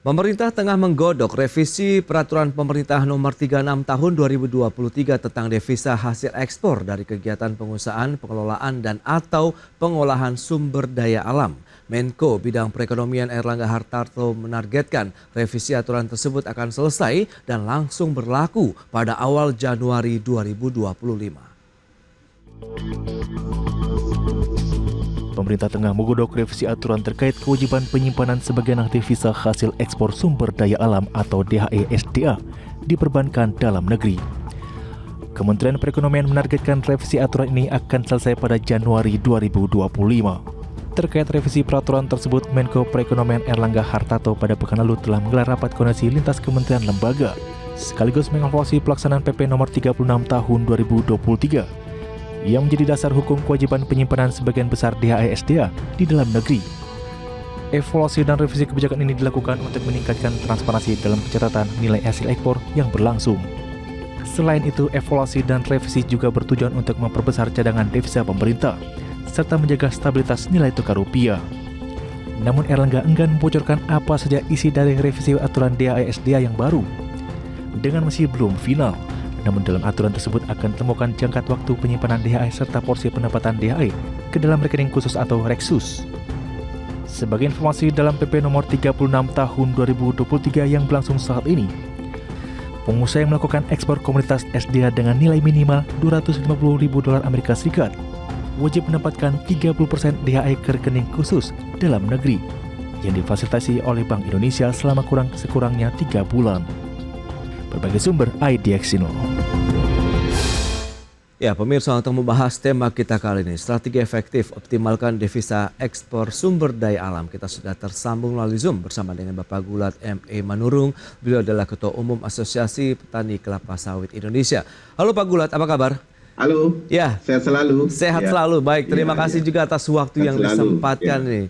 Pemerintah tengah menggodok revisi Peraturan Pemerintah Nomor 36 Tahun 2023 tentang devisa hasil ekspor dari kegiatan pengusahaan, pengelolaan, dan atau pengolahan sumber daya alam. Menko Bidang Perekonomian Airlangga Hartarto menargetkan revisi aturan tersebut akan selesai dan langsung berlaku pada awal Januari 2025. Pemerintah tengah menggodok revisi aturan terkait kewajiban penyimpanan sebagian devisa hasil ekspor sumber daya alam atau DHE-SDA diperbankan dalam negeri. Kementerian Perekonomian menargetkan revisi aturan ini akan selesai pada Januari 2025. Terkait revisi peraturan tersebut, Menko Perekonomian Airlangga Hartarto pada pekan lalu telah menggelar rapat koordinasi lintas kementerian lembaga, sekaligus mengevaluasi pelaksanaan PP Nomor 36 Tahun 2023 yang menjadi dasar hukum kewajiban penyimpanan sebagian besar DHE-SDA di dalam negeri. Evaluasi dan revisi kebijakan ini dilakukan untuk meningkatkan transparansi dalam pencatatan nilai hasil ekspor yang berlangsung. Selain itu, evaluasi dan revisi juga bertujuan untuk memperbesar cadangan devisa pemerintah, serta menjaga stabilitas nilai tukar rupiah. Namun Airlangga enggan membocorkan apa saja isi dari revisi aturan DHE-SDA yang baru. Dengan masih belum final, namun dalam aturan tersebut akan ditemukan jangka waktu penyimpanan DHE serta porsi pendapatan DHE ke dalam rekening khusus atau Reksus. Sebagai informasi, dalam PP Nomor 36 Tahun 2023 yang berlangsung saat ini, pengusaha yang melakukan ekspor komoditas SDA dengan nilai minimal $250.000 Amerika Serikat wajib mendapatkan 30% DHE ke rekening khusus dalam negeri yang difasilitasi oleh Bank Indonesia selama sekurang-kurangnya 3 bulan. Berbagai sumber IDXino. Ya, pemirsa, untuk membahas tema kita kali ini, strategi efektif optimalkan devisa ekspor sumber daya alam. Kita sudah tersambung melalui Zoom bersama dengan Bapak Gulat M.E. Manurung. Beliau adalah Ketua Umum Asosiasi Petani Kelapa Sawit Indonesia. Halo Pak Gulat, apa kabar? Halo, ya, sehat selalu. Sehat selalu, baik. Terima kasih juga atas waktu yang disempatkan nih.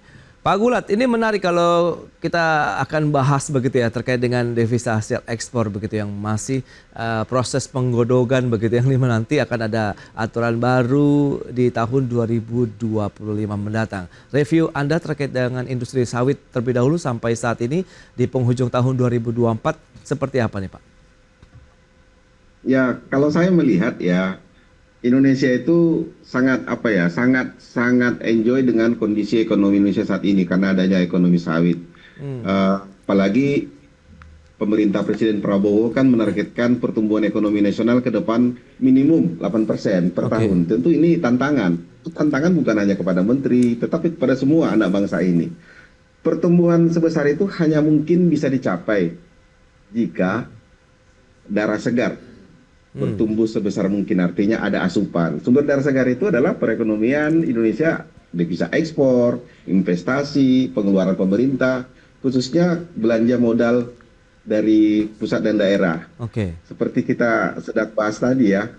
Pak Gulat, ini menarik kalau kita akan bahas begitu ya terkait dengan devisa hasil ekspor begitu yang masih proses penggodogan begitu yang nanti akan ada aturan baru di tahun 2025 mendatang. Review Anda terkait dengan industri sawit terlebih dahulu sampai saat ini di penghujung tahun 2024 seperti apa nih Pak? Ya, kalau saya melihat ya Indonesia itu sangat sangat enjoy dengan kondisi ekonomi Indonesia saat ini karena adanya ekonomi sawit. Apalagi pemerintah Presiden Prabowo kan menargetkan pertumbuhan ekonomi nasional ke depan minimum 8% per tahun. Tentu ini tantangan. Tantangan bukan hanya kepada menteri, tetapi kepada semua anak bangsa ini. Pertumbuhan sebesar itu hanya mungkin bisa dicapai jika darah segar bertumbuh sebesar mungkin, artinya ada asupan. Sumber daya segar itu adalah perekonomian Indonesia, devisa ekspor, investasi, pengeluaran pemerintah, khususnya belanja modal dari pusat dan daerah. Seperti kita sedang bahas tadi ya,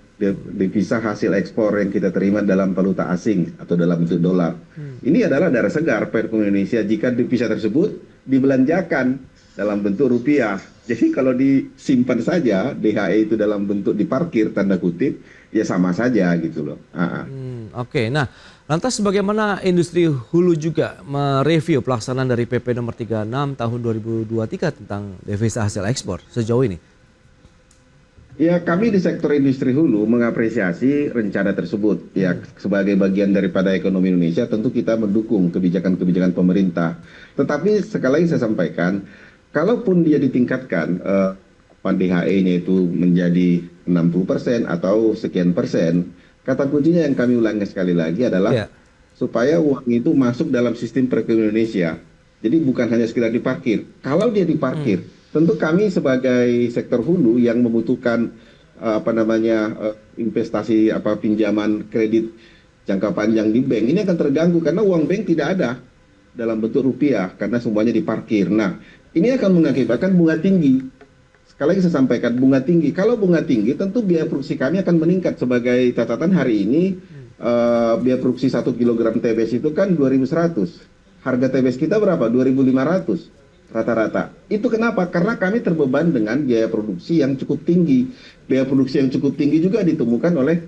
devisa hasil ekspor yang kita terima dalam valuta asing atau dalam bentuk dolar. Ini adalah darah segar perekonomian Indonesia jika devisa tersebut dibelanjakan dalam bentuk rupiah. Jadi kalau disimpan saja DHE itu dalam bentuk diparkir tanda kutip, ya sama saja gitu loh. Nah lantas bagaimana industri hulu juga mereview pelaksanaan dari PP Nomor 36 Tahun 2023 tentang devisa hasil ekspor sejauh ini? Ya, kami di sektor industri hulu mengapresiasi rencana tersebut. Ya, sebagai bagian daripada ekonomi Indonesia tentu kita mendukung kebijakan-kebijakan pemerintah. Tetapi sekali lagi saya sampaikan, kalaupun dia ditingkatkan DHE-nya itu menjadi 60% atau sekian persen, kata kuncinya yang kami ulangi sekali lagi adalah supaya uang itu masuk dalam sistem perekonomian Indonesia. Jadi bukan hanya sekedar diparkir. Kalau dia diparkir, tentu kami sebagai sektor hulu yang membutuhkan investasi pinjaman kredit jangka panjang di bank ini akan terganggu karena uang bank tidak ada dalam bentuk rupiah karena semuanya diparkir. Nah, ini akan mengakibatkan bunga tinggi. Sekali lagi saya sampaikan, bunga tinggi. Kalau bunga tinggi, tentu biaya produksi kami akan meningkat. Sebagai catatan hari ini, biaya produksi 1 kg TBS itu kan 2.100. Harga TBS kita berapa? 2.500 rata-rata. Itu kenapa? Karena kami terbeban dengan biaya produksi yang cukup tinggi. Biaya produksi yang cukup tinggi juga ditemukan oleh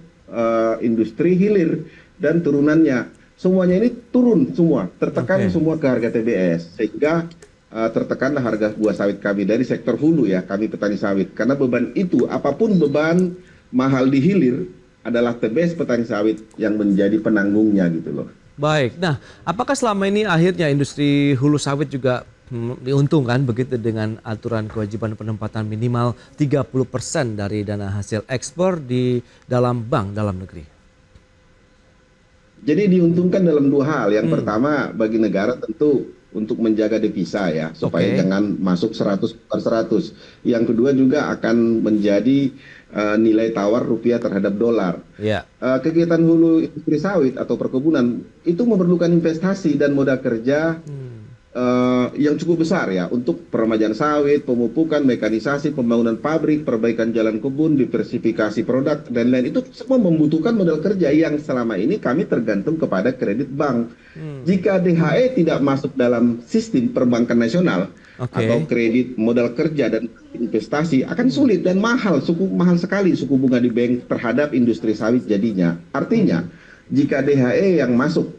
industri hilir dan turunannya. Semuanya ini turun semua, tertekan semua ke harga TBS. Sehingga tertekanlah harga buah sawit kami dari sektor hulu ya, kami petani sawit. Karena beban itu, apapun beban mahal di hilir, adalah the best petani sawit yang menjadi penanggungnya gitu loh. Baik, nah apakah selama ini akhirnya industri hulu sawit juga diuntungkan begitu dengan aturan kewajiban penempatan minimal 30% dari dana hasil ekspor di dalam bank dalam negeri? Jadi diuntungkan dalam dua hal. Yang pertama bagi negara tentu untuk menjaga devisa ya, supaya jangan masuk 100 bukan 100. Yang kedua juga akan menjadi nilai tawar rupiah terhadap dolar. Kegiatan hulu industri sawit atau perkebunan itu memerlukan investasi dan modal kerja yang cukup besar ya, untuk peremajaan sawit, pemupukan, mekanisasi, pembangunan pabrik, perbaikan jalan kebun, diversifikasi produk dan lain, itu semua membutuhkan modal kerja yang selama ini kami tergantung kepada kredit bank. Jika DHE tidak masuk dalam sistem perbankan nasional atau kredit modal kerja dan investasi, akan sulit dan mahal sekali suku bunga di bank terhadap industri sawit jadinya. Artinya jika DHE yang masuk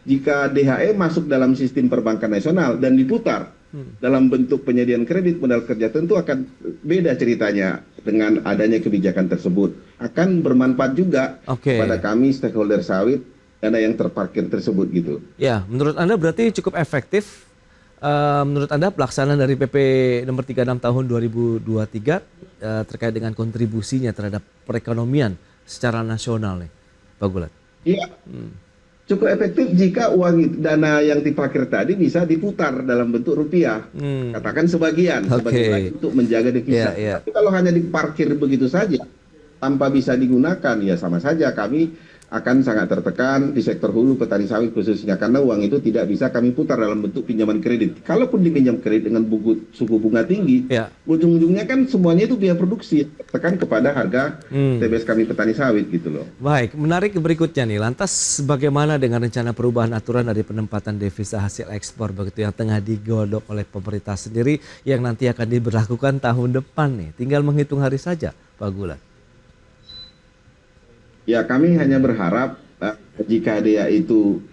jika DHE masuk dalam sistem perbankan nasional dan diputar dalam bentuk penyediaan kredit modal kerja, tentu akan beda ceritanya dengan adanya kebijakan tersebut. Akan bermanfaat juga pada kami stakeholder sawit dana yang terparkir tersebut gitu. Ya, menurut Anda berarti cukup efektif. Menurut Anda pelaksanaan dari PP nomor 36 tahun 2023 terkait dengan kontribusinya terhadap perekonomian secara nasional nih, Pak Gulat? Iya. Cukup efektif jika uang dana yang diparkir tadi bisa diputar dalam bentuk rupiah. Katakan sebagian untuk menjaga devisa. Tapi kalau hanya diparkir begitu saja tanpa bisa digunakan, ya sama saja kami akan sangat tertekan di sektor hulu petani sawit khususnya, karena uang itu tidak bisa kami putar dalam bentuk pinjaman kredit. Kalaupun dipinjam kredit dengan suku bunga tinggi, ujung-ujungnya kan semuanya itu biaya produksi, tekan kepada harga TBS kami petani sawit gitu loh. Baik, menarik berikutnya nih. Lantas bagaimana dengan rencana perubahan aturan dari penempatan devisa hasil ekspor begitu yang tengah digodok oleh pemerintah sendiri yang nanti akan diberlakukan tahun depan nih? Tinggal menghitung hari saja, Pak Gulat. Ya, kami hanya berharap jika dia itu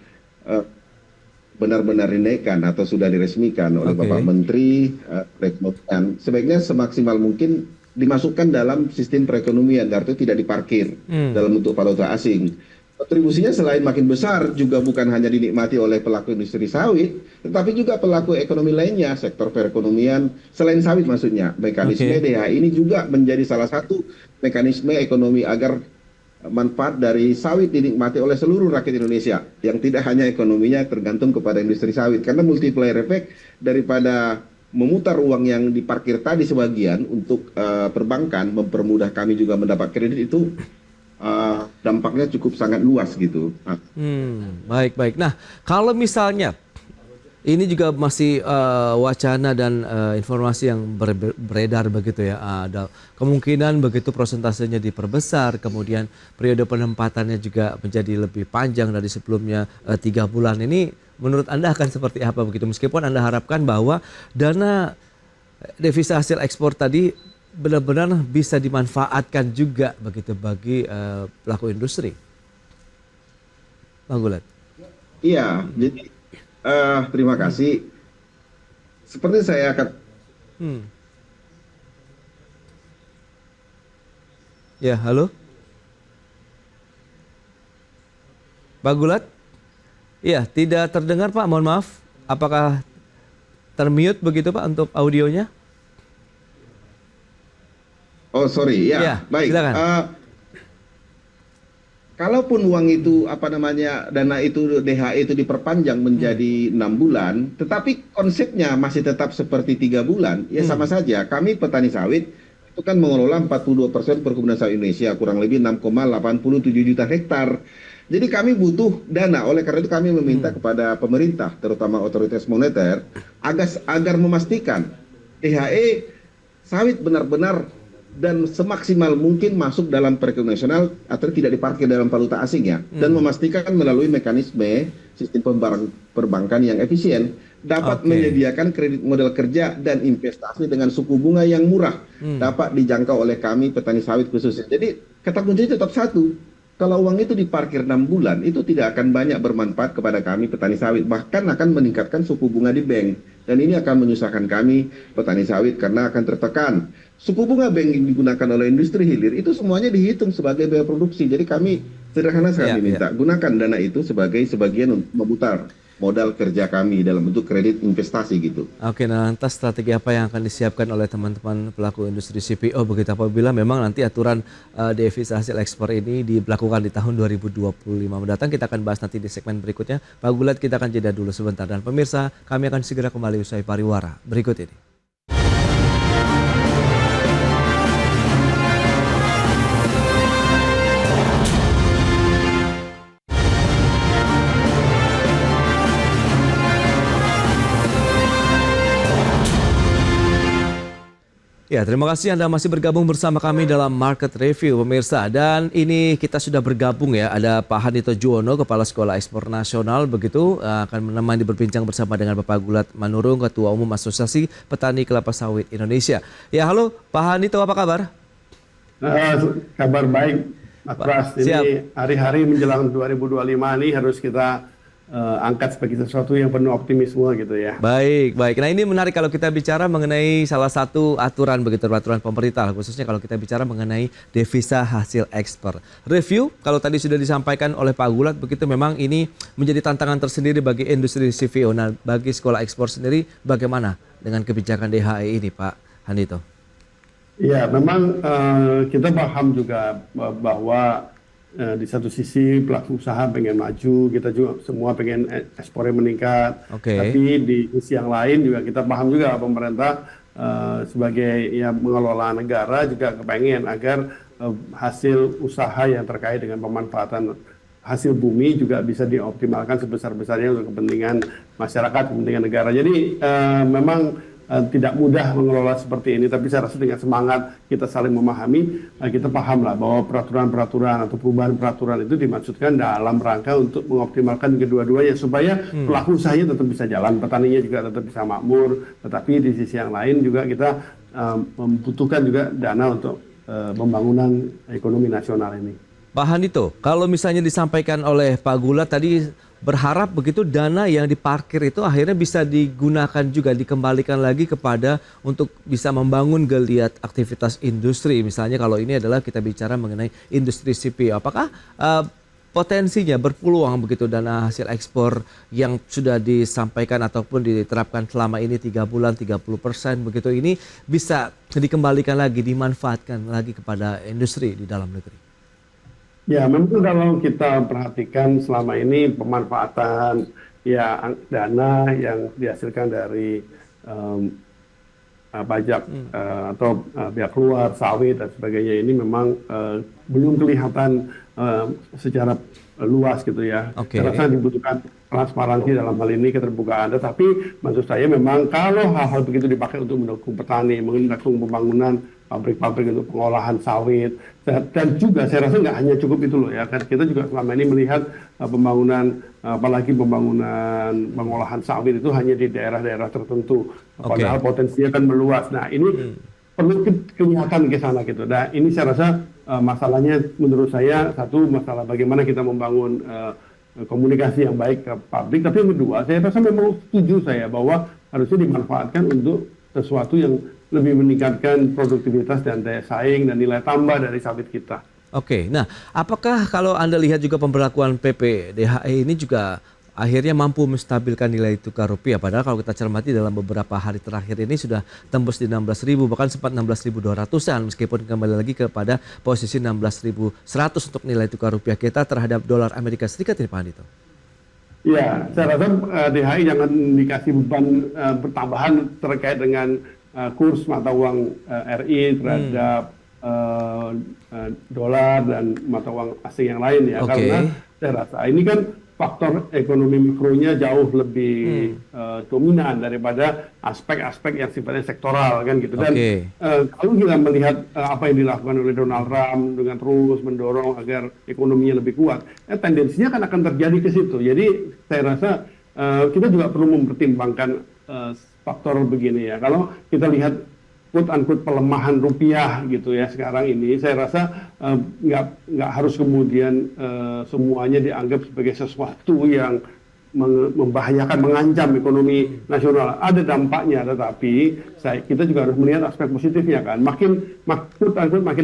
benar-benar dinaikkan atau sudah diresmikan oleh Bapak Menteri Perekonomian, sebaiknya semaksimal mungkin dimasukkan dalam sistem perekonomian, artinya tidak diparkir dalam bentuk valuta asing. Kontribusinya selain makin besar juga bukan hanya dinikmati oleh pelaku industri sawit, tetapi juga pelaku ekonomi lainnya, sektor perekonomian selain sawit maksudnya. Mekanisme DHI ini juga menjadi salah satu mekanisme ekonomi agar manfaat dari sawit dinikmati oleh seluruh rakyat Indonesia, yang tidak hanya ekonominya tergantung kepada industri sawit, karena multiplier effect daripada memutar uang yang diparkir tadi sebagian untuk perbankan, mempermudah kami juga mendapat kredit, itu dampaknya cukup sangat luas gitu. Baik. Nah, kalau misalnya ini juga masih wacana dan informasi yang beredar begitu ya. Ada kemungkinan begitu prosentasenya diperbesar, kemudian periode penempatannya juga menjadi lebih panjang dari sebelumnya 3 bulan. Ini menurut Anda akan seperti apa begitu? Meskipun Anda harapkan bahwa dana devisa hasil ekspor tadi benar-benar bisa dimanfaatkan juga begitu bagi pelaku industri. Pak Gulat. Iya, jadi terima kasih. Seperti saya akan Ya, halo Pak Gulat. Iya, tidak terdengar Pak, mohon maaf. Apakah termute begitu Pak untuk audionya? Oh sorry, ya baik. Silakan. Kalaupun uang itu dana itu DHE itu diperpanjang menjadi 6 bulan, tetapi konsepnya masih tetap seperti 3 bulan, ya sama saja. Kami petani sawit itu kan mengelola 42% perkebunan sawit Indonesia, kurang lebih 6,87 juta hektar. Jadi kami butuh dana, oleh karena itu kami meminta kepada pemerintah, terutama otoritas moneter, agar memastikan DHE sawit benar-benar dan semaksimal mungkin masuk dalam perekonomian nasional atau tidak diparkir dalam valuta asing ya, dan memastikan melalui mekanisme sistem perbankan yang efisien dapat menyediakan kredit modal kerja dan investasi dengan suku bunga yang murah dapat dijangkau oleh kami petani sawit khususnya. Jadi kata kuncinya tetap satu, Kalau uang itu diparkir 6 bulan, itu tidak akan banyak bermanfaat kepada kami petani sawit, bahkan akan meningkatkan suku bunga di bank. Dan ini akan menyusahkan kami petani sawit karena akan tertekan. Suku bunga bank yang digunakan oleh industri hilir itu semuanya dihitung sebagai biaya produksi. Jadi kami sederhana sekali minta gunakan dana itu sebagai sebagian untuk memutar modal kerja kami dalam bentuk kredit investasi gitu. Oke, nah lantas strategi apa yang akan disiapkan oleh teman-teman pelaku industri CPO begitu apabila memang nanti aturan devisa hasil ekspor ini diberlakukan di tahun 2025 mendatang? Kita akan bahas nanti di segmen berikutnya. Pak Gulat, kita akan jeda dulu sebentar, dan pemirsa, kami akan segera kembali usai pariwara berikut ini. Ya, terima kasih Anda masih bergabung bersama kami dalam Market Review, pemirsa. Dan ini kita sudah bergabung ya, ada Pak Handito Juwono, Kepala Sekolah Ekspor Nasional, begitu, akan menemani berbincang bersama dengan Bapak Gulat Manurung, Ketua Umum Asosiasi Petani Kelapa Sawit Indonesia. Ya, halo Pak Handito, apa kabar? Kabar baik, Mas Pras. Ini hari-hari menjelang 2025 ini harus kita angkat sebagai sesuatu yang penuh optimisme gitu ya. Baik, baik. Nah, ini menarik kalau kita bicara mengenai salah satu aturan begitu, peraturan pemerintah, khususnya kalau kita bicara mengenai devisa hasil ekspor. Review, kalau tadi sudah disampaikan oleh Pak Gulat, begitu memang ini menjadi tantangan tersendiri bagi industri CVO. Nah, bagi sekolah ekspor sendiri, bagaimana dengan kebijakan DHE ini, Pak Handito? Ya, memang kita paham juga bahwa di satu sisi pelaku usaha pengen maju, kita juga semua pengen ekspornya meningkat. Tapi di sisi yang lain juga kita paham juga pemerintah sebagai ya mengelola negara juga kepengen agar hasil usaha yang terkait dengan pemanfaatan hasil bumi juga bisa dioptimalkan sebesar-besarnya untuk kepentingan masyarakat, kepentingan negara. Jadi memang tidak mudah mengelola seperti ini, tapi saya rasa dengan semangat kita saling memahami, kita paham lah bahwa peraturan-peraturan atau perubahan peraturan itu dimaksudkan dalam rangka untuk mengoptimalkan kedua-duanya supaya pelaku usahanya tetap bisa jalan, petaninya juga tetap bisa makmur, tetapi di sisi yang lain juga kita membutuhkan juga dana untuk pembangunan ekonomi nasional ini. Pak Handito, kalau misalnya disampaikan oleh Pak Gulat tadi, berharap begitu dana yang diparkir itu akhirnya bisa digunakan juga, dikembalikan lagi kepada untuk bisa membangun geliat aktivitas industri. Misalnya kalau ini adalah kita bicara mengenai industri CPO. Apakah potensinya berpeluang begitu dana hasil ekspor yang sudah disampaikan ataupun diterapkan selama ini 3 bulan 30% begitu ini bisa dikembalikan lagi, dimanfaatkan lagi kepada industri di dalam negeri? Ya, memang kalau kita perhatikan selama ini pemanfaatan ya dana yang dihasilkan dari pajak atau pihak luar, sawit dan sebagainya ini memang belum kelihatan secara luas gitu ya. Saya rasa dibutuhkan transparansi dalam hal ini, keterbukaan. Tetapi maksud saya memang kalau hal-hal begitu dipakai untuk mendukung petani, mendukung pembangunan pabrik-pabrik untuk pengolahan sawit, dan juga saya rasa nggak hanya cukup itu loh ya, kan kita juga selama ini melihat pembangunan, apalagi pembangunan pengolahan sawit itu hanya di daerah-daerah tertentu, padahal potensinya kan meluas. Nah ini perlu kelihatan ke sana gitu. Nah ini saya rasa masalahnya menurut saya satu masalah bagaimana kita membangun komunikasi yang baik ke publik, tapi yang kedua saya rasa memang setuju saya bahwa harusnya dimanfaatkan untuk sesuatu yang lebih meningkatkan produktivitas dan daya saing dan nilai tambah dari sawit kita. Oke, nah apakah kalau Anda lihat juga pemberlakuan PP DHE ini juga akhirnya mampu menstabilkan nilai tukar rupiah? Padahal kalau kita cermati dalam beberapa hari terakhir ini sudah tembus di 16.000, bahkan sempat 16.200-an meskipun kembali lagi kepada posisi 16.100 untuk nilai tukar rupiah kita terhadap dolar Amerika Serikat ini, Pak Handito. Ya, saya rasa DHI jangan dikasih beban pertambahan terkait dengan kurs mata uang RI terhadap dolar dan mata uang asing yang lain ya. Karena saya rasa ini kan faktor ekonomi mikronya jauh lebih dominan daripada aspek-aspek yang sifatnya sektoral kan gitu. Dan kalau kita melihat apa yang dilakukan oleh Donald Trump dengan terus mendorong agar ekonominya lebih kuat, tendensinya kan akan terjadi ke situ. Jadi saya rasa kita juga perlu mempertimbangkan faktor begini ya. Kalau kita lihat quote-unquote pelemahan rupiah gitu ya sekarang ini, saya rasa nggak harus kemudian semuanya dianggap sebagai sesuatu yang membahayakan, mengancam ekonomi nasional. Ada dampaknya, tetapi kita juga harus melihat aspek positifnya kan. Makin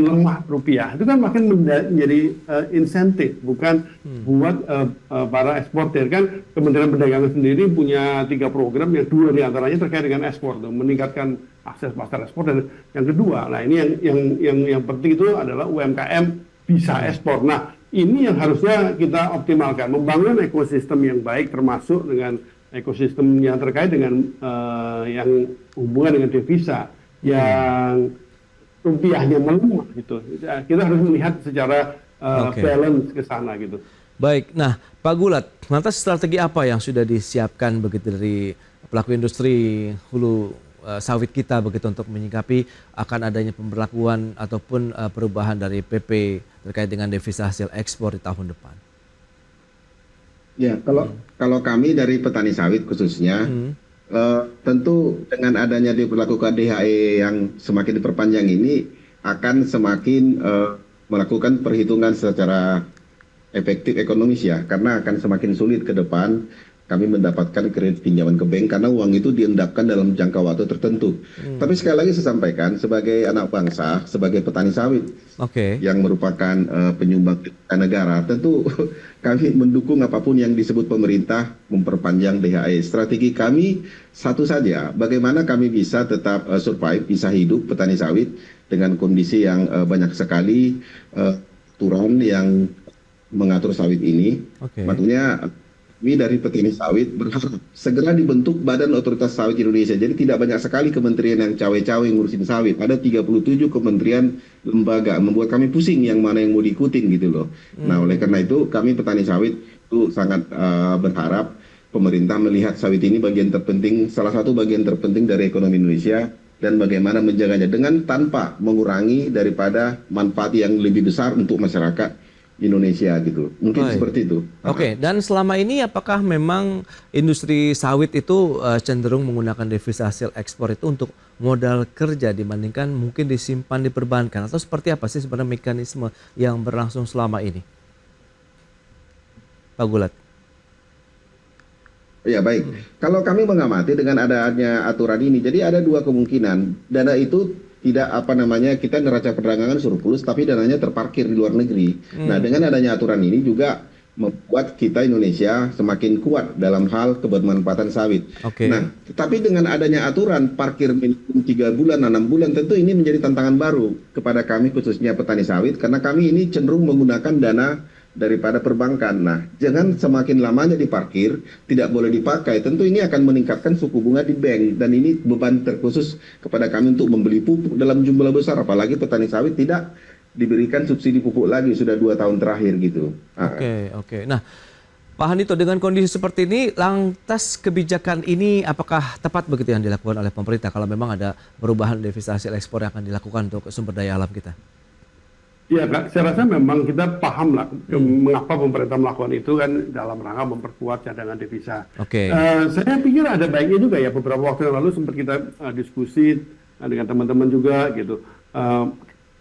lemah rupiah, itu kan makin menjadi insentif, bukan buat para eksportir kan. Kementerian Perdagangan sendiri punya 3 program, yang 2 diantaranya terkait dengan ekspor, meningkatkan akses pasar ekspor, dan yang kedua, nah ini yang penting itu adalah UMKM bisa ekspor. Nah, ini yang harusnya kita optimalkan, membangun ekosistem yang baik, termasuk dengan ekosistem yang terkait dengan yang hubungan dengan devisa, yang rupiahnya melemah gitu. Kita harus melihat secara balance ke sana gitu. Baik, nah Pak Gulat, lantas strategi apa yang sudah disiapkan begitu dari pelaku industri hulu sawit kita begitu untuk menyikapi akan adanya pemberlakuan ataupun perubahan dari PP terkait dengan devisa hasil ekspor di tahun depan? Ya, kalau kami dari petani sawit khususnya, tentu dengan adanya diberlakukan DHE yang semakin diperpanjang ini akan semakin melakukan perhitungan secara efektif ekonomis ya, karena akan semakin sulit ke depan kami mendapatkan kredit pinjaman ke bank karena uang itu diendapkan dalam jangka waktu tertentu. Tapi sekali lagi saya sampaikan, sebagai anak bangsa, sebagai petani sawit yang merupakan penyumbang negara, tentu kami mendukung apapun yang disebut pemerintah memperpanjang DHE. Strategi kami satu saja, bagaimana kami bisa tetap survive, bisa hidup petani sawit dengan kondisi yang banyak sekali aturan yang mengatur sawit ini. Maksudnya kami dari petani sawit berharap segera dibentuk Badan Otoritas Sawit Indonesia. Jadi tidak banyak sekali kementerian yang cawe-cawe ngurusin sawit. Ada 37 kementerian lembaga, membuat kami pusing yang mana yang mau diikutin gitu loh. Nah, oleh karena itu kami petani sawit itu sangat berharap pemerintah melihat sawit ini bagian terpenting, salah satu bagian terpenting dari ekonomi Indonesia, dan bagaimana menjaganya dengan tanpa mengurangi daripada manfaat yang lebih besar untuk masyarakat Indonesia gitu. Mungkin seperti itu. Dan selama ini apakah memang industri sawit itu cenderung menggunakan devisa hasil ekspor itu untuk modal kerja dibandingkan mungkin disimpan di perbankan, atau seperti apa sih sebenarnya mekanisme yang berlangsung selama ini? Pak Gulat. Ya baik, kalau kami mengamati dengan adanya aturan ini, jadi ada 2 kemungkinan. Dana itu tidak kita neraca perdagangan surplus, tapi dananya terparkir di luar negeri. Nah, dengan adanya aturan ini juga membuat kita Indonesia semakin kuat dalam hal kebermanfaatan sawit. Nah, tapi dengan adanya aturan parkir minimum 3 bulan, 6 bulan, tentu ini menjadi tantangan baru kepada kami khususnya petani sawit, karena kami ini cenderung menggunakan dana daripada perbankan. Nah, jangan semakin lamanya diparkir, tidak boleh dipakai. Tentu ini akan meningkatkan suku bunga di bank, dan ini beban terkhusus kepada kami untuk membeli pupuk dalam jumlah besar, apalagi petani sawit tidak diberikan subsidi pupuk lagi sudah 2 tahun terakhir gitu. Nah, Pak Hanito, dengan kondisi seperti ini, lantas kebijakan ini apakah tepat begitu yang dilakukan oleh pemerintah kalau memang ada perubahan devisa hasil ekspor yang akan dilakukan untuk sumber daya alam kita? Ya, saya rasa memang kita paham lah mengapa pemerintah melakukan itu kan dalam rangka memperkuat cadangan devisa. Saya pikir ada baiknya juga ya, beberapa waktu yang lalu sempat kita diskusi dengan teman-teman juga gitu.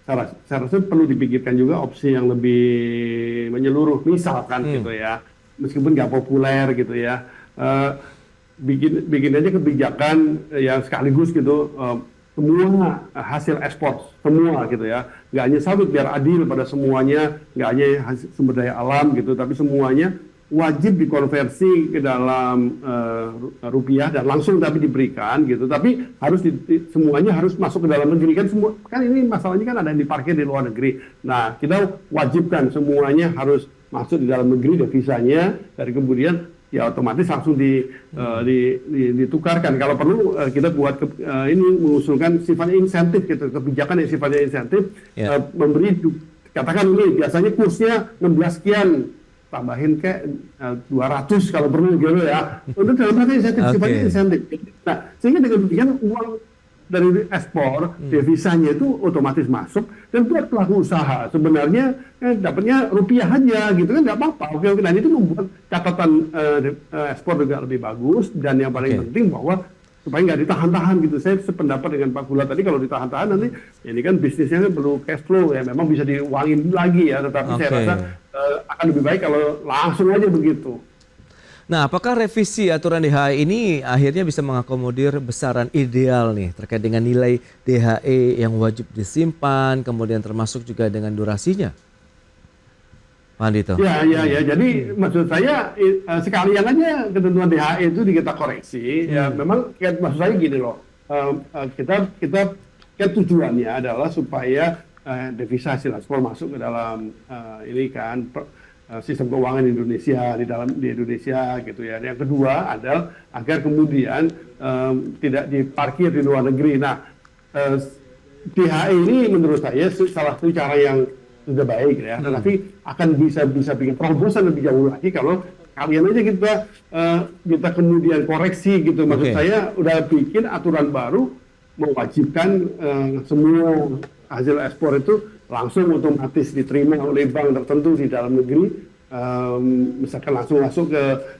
Saya rasa perlu dipikirkan juga opsi yang lebih menyeluruh, misalkan gitu ya, meskipun nggak populer gitu ya, bikin aja kebijakan yang sekaligus gitu. Semua hasil ekspor, semua gitu ya, nggak hanya sawit, biar adil pada semuanya, nggak hanya sumber daya alam gitu, tapi semuanya wajib dikonversi ke dalam rupiah dan langsung tapi diberikan gitu, tapi harus semuanya harus masuk ke dalam negeri kan, semua kan ini masalahnya kan ada yang diparkir di luar negeri. Nah, kita wajibkan semuanya harus masuk di dalam negeri devisanya, dari kemudian ya otomatis langsung ditukarkan. Kalau perlu kita buat ini mengusulkan sifatnya insentif gitu, kebijakan yang sifatnya insentif, memberi katakan ini biasanya kursnya 16 sekian, tambahin kayak 200 kalau perlu gitu ya. Untuk dalam hal insentif, sifatnya insentif. Nah, sehingga dengan demikian uang dari ekspor devisanya itu otomatis masuk, dan buat pelaku usaha sebenarnya dapatnya rupiah aja gitu kan, nggak apa-apa. Dan itu membuat catatan ekspor juga lebih bagus, dan yang paling penting bahwa supaya nggak ditahan-tahan gitu. Saya sependapat dengan Pak Gula tadi, kalau ditahan-tahan nanti ini kan bisnisnya kan perlu cash flow ya, memang bisa diuangin lagi ya, tetapi saya rasa akan lebih baik kalau langsung aja begitu. Nah, apakah revisi aturan DHE ini akhirnya bisa mengakomodir besaran ideal nih terkait dengan nilai DHE yang wajib disimpan, kemudian termasuk juga dengan durasinya? Pak Andito. Ya. Jadi maksud saya sekalian aja ketentuan DHE itu kita koreksi. Ya, memang maksud saya gini loh. Kita tujuannya adalah supaya devisa hasil ekspor masuk ke dalam ini kan sistem keuangan Indonesia di Indonesia gitu ya. Yang kedua adalah agar kemudian tidak diparkir di luar negeri. Nah, DHE ini menurut saya salah satu cara yang sudah baik ya, tetapi akan bisa bikin terobosan lebih jauh lagi kalau kalian aja kita kemudian koreksi gitu. Maksud saya udah bikin aturan baru mewajibkan semua hasil ekspor itu langsung otomatis diterima oleh bank tertentu di dalam negeri, misalkan langsung masuk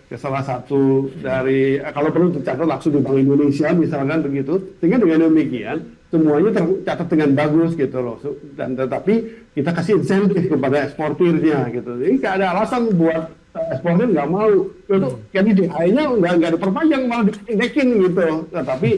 ke salah satu dari kalau perlu tercatat langsung di Bank Indonesia misalkan begitu, sehingga dengan demikian semuanya tercatat dengan bagus gitu loh. Dan tetapi kita kasih insentif kepada eksportirnya gitu. Jadi nggak ada alasan buat eksportir nggak mau. Itu jadi DHE-nya nggak diperpanjang, malah dinaikin gitu. Tetapi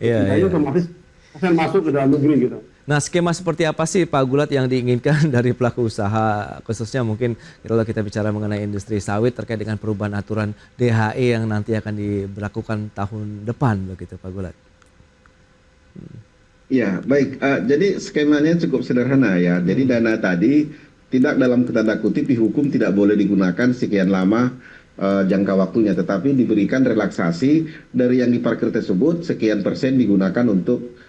DHE-nya otomatis akan masuk ke dalam negeri gitu. Nah, skema seperti apa sih Pak Gulat yang diinginkan dari pelaku usaha, khususnya mungkin kalau kita bicara mengenai industri sawit terkait dengan perubahan aturan DHE yang nanti akan diberlakukan tahun depan begitu Pak Gulat? Ya, baik. Jadi skemanya cukup sederhana ya. Jadi dana tadi tidak dalam tanda kutip dihukum tidak boleh digunakan sekian lama jangka waktunya, tetapi diberikan relaksasi dari yang diparkir tersebut sekian persen digunakan untuk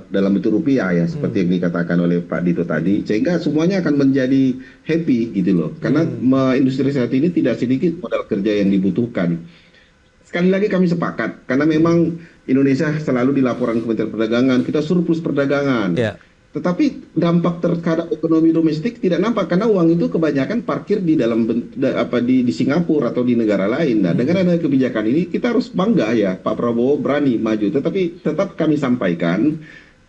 dalam bentuk rupiah ya, seperti yang dikatakan oleh Pak Dito tadi, sehingga semuanya akan menjadi happy gitu loh. Karena industri saat ini tidak sedikit modal kerja yang dibutuhkan. Sekali lagi kami sepakat, karena memang Indonesia selalu di laporan Kementerian Perdagangan kita surplus perdagangan. Tetapi dampak terhadap ekonomi domestik tidak nampak karena uang itu kebanyakan parkir di dalam di Singapura atau di negara lain. Nah, dengan adanya kebijakan ini kita harus bangga ya, Pak Prabowo berani maju. Tetapi tetap kami sampaikan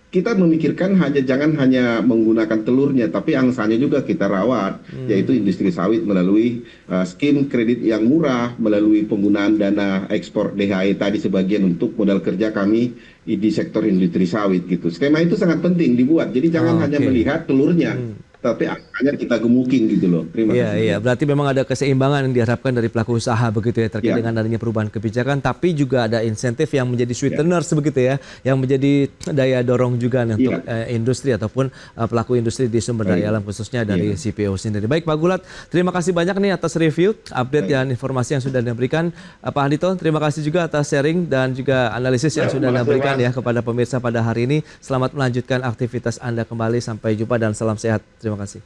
kita memikirkan jangan hanya menggunakan telurnya, tapi angsanya juga kita rawat, yaitu industri sawit melalui skim kredit yang murah, melalui penggunaan dana ekspor DHE tadi sebagian untuk modal kerja kami di sektor industri sawit gitu. Skema itu sangat penting dibuat, jadi jangan hanya melihat telurnya, tapi angkanya kita gemukin gitu loh. Terima kasih. Iya, berarti memang ada keseimbangan yang diharapkan dari pelaku usaha begitu ya terkait dengan adanya perubahan kebijakan, tapi juga ada insentif yang menjadi sweeteners begitu ya, yang menjadi daya dorong juga untuk industri ataupun pelaku industri di sumber daya alam khususnya dari CPO sendiri. Baik Pak Gulat, terima kasih banyak nih atas review, update dan informasi yang sudah diberikan. Pak Andito, terima kasih juga atas sharing dan juga analisis yang sudah diberikan ya kepada pemirsa pada hari ini. Selamat melanjutkan aktivitas Anda kembali, sampai jumpa dan salam sehat. Terima kasih.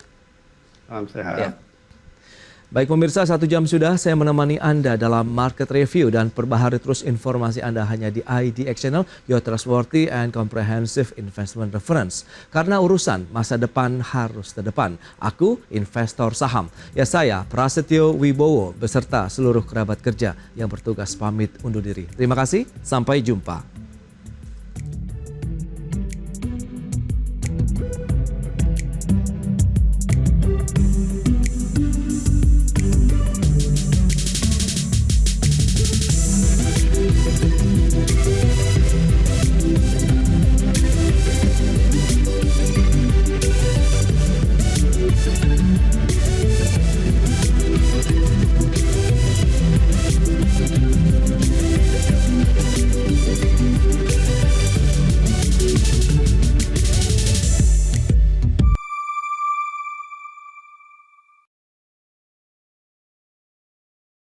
Salam sehat. Ya. Baik pemirsa, 1 jam sudah saya menemani Anda dalam Market Review dan perbaharui terus informasi Anda hanya di IDX Channel, your trustworthy and comprehensive investment reference. Karena urusan masa depan harus terdepan. Aku investor saham. Ya saya, Prasetyo Wibowo, beserta seluruh kerabat kerja yang bertugas pamit undur diri. Terima kasih, sampai jumpa.